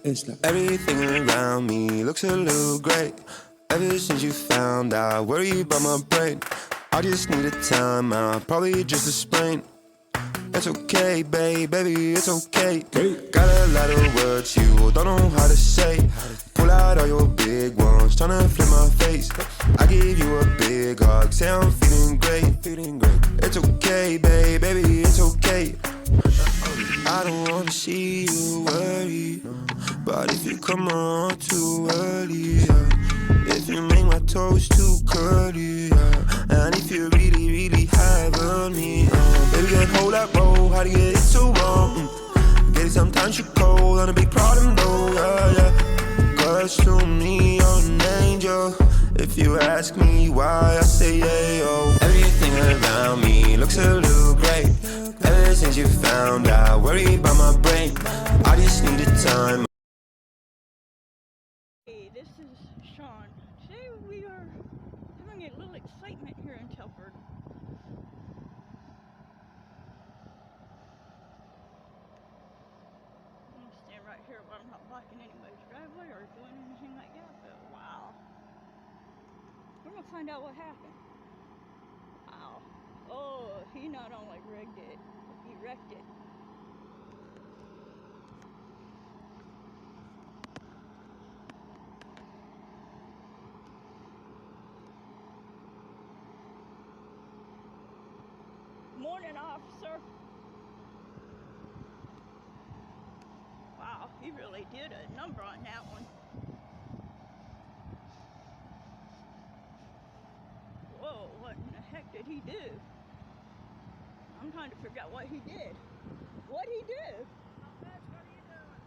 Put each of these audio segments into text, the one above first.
It's like Everything around me looks a little great. Ever since you found out, worry about my brain. I just need a time out, probably just a sprain. It's okay, babe, baby, it's okay. Got a lot of words you don't know how to say. Pull out all your big ones, tryna flip my face. I give you a big hug, say I'm feeling great. It's okay, babe, baby, it's okay. I don't wanna see you worry, but if you come on too early, if you make my toes too curly, and if you really, really have on me, baby, can hold that roll, how to get it so wrong? Get it sometimes you cold, on a big problem though, yeah. Cause to me, you're an angel. If you ask me why, I say yeah, yo. Everything around me looks a little great. Ever since you found out, worry about my brain. I just need a time. Hey, this is Sean. Today we are having a little excitement here in Telford. I'm gonna stand right here while I'm not blocking anybody's driveway or doing anything like that, but wow. We're gonna find out what happened. Wow. Oh, he not only rigged it, he wrecked it. Morning, officer. Wow, he really did a number on that one. Whoa, what in the heck did he do? I'm trying to figure out what he did. What'd he do? Not much. What are you doing?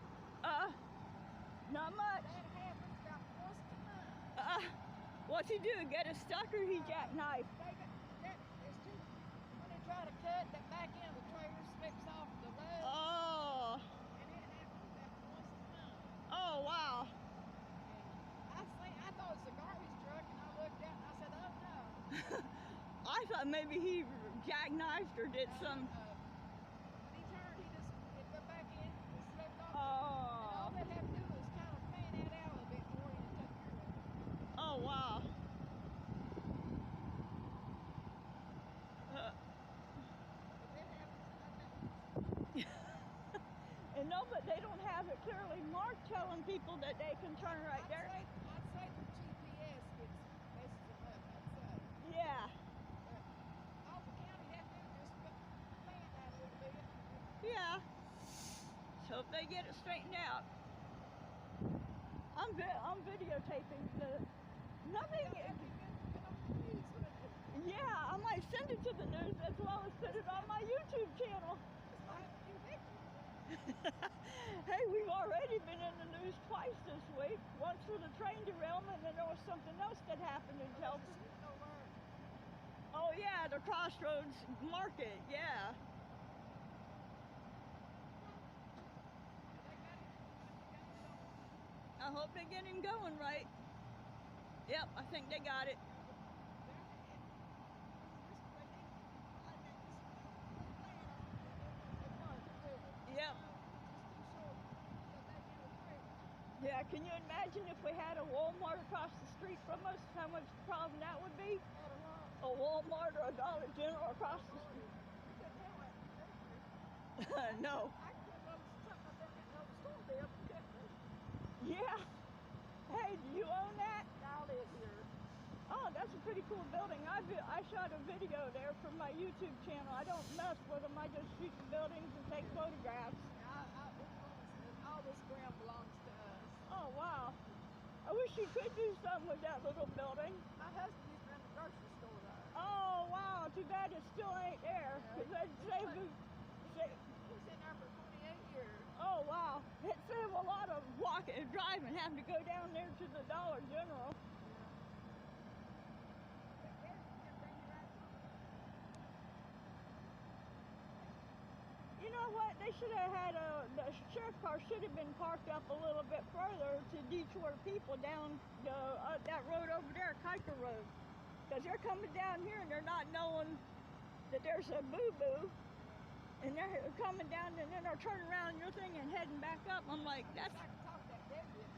Not much. That happens about once a month. What's he do? Get us stuck or he jackknife? It's too. When they try to cut, that back end of the trailer slips off the lug, Oh, and it happens about once a month. oh wow. And I thought it was a garbage truck, and I looked out and I said, "Oh no." I thought maybe he jackknifed or did some. When he turned, the back end slipped off. And Oh, all they had to do was kind of fan that out a little bit for you to take care of it. oh wow. If it happens, I know. And no, but they don't have it clearly marked telling people that they can turn right there. I'd say the GPS messes them up. I'd say. Yeah, All the county had to do is just fan that a little bit. yeah. So if they get it straightened out, I'm videotaping the nothing. That'd be good on the news, wouldn't it? Yeah, I might send it to the news as well as put it on my YouTube channel. It's like you Hey, we've already been in the news twice this week. Once for the train derailment, and then there was something else that happened in Telford. Oh yeah, the Crossroads Market, yeah. I hope they get him going right. Yep, I think they got it. Yep. Yeah, can you imagine if we had a Walmart across the street from us, how much problem that would be? A Walmart or a Dollar General across the street. No. Yeah. Hey, do you own that? I live here. Oh, that's a pretty cool building. I shot a video there for my YouTube channel. I don't mess with them. I just shoot the buildings and take photographs. All this ground belongs to us. Oh, wow. I wish you could do something with that little building. My husband used to run the grocery store there. Oh, wow. Too bad it still ain't there. Because that'd save He was in there for 28 years. Oh, wow. It'd save a lot of walking and driving, having to go down there to the Dollar General. You know what? They should have had the sheriff car should have been parked up a little bit further to detour people down that road over there, Kuiper Road. Because they're coming down here and they're not knowing that there's a boo-boo. And they're coming down and then they're turning around and you're thinking heading back up. I'm like, that's... They're good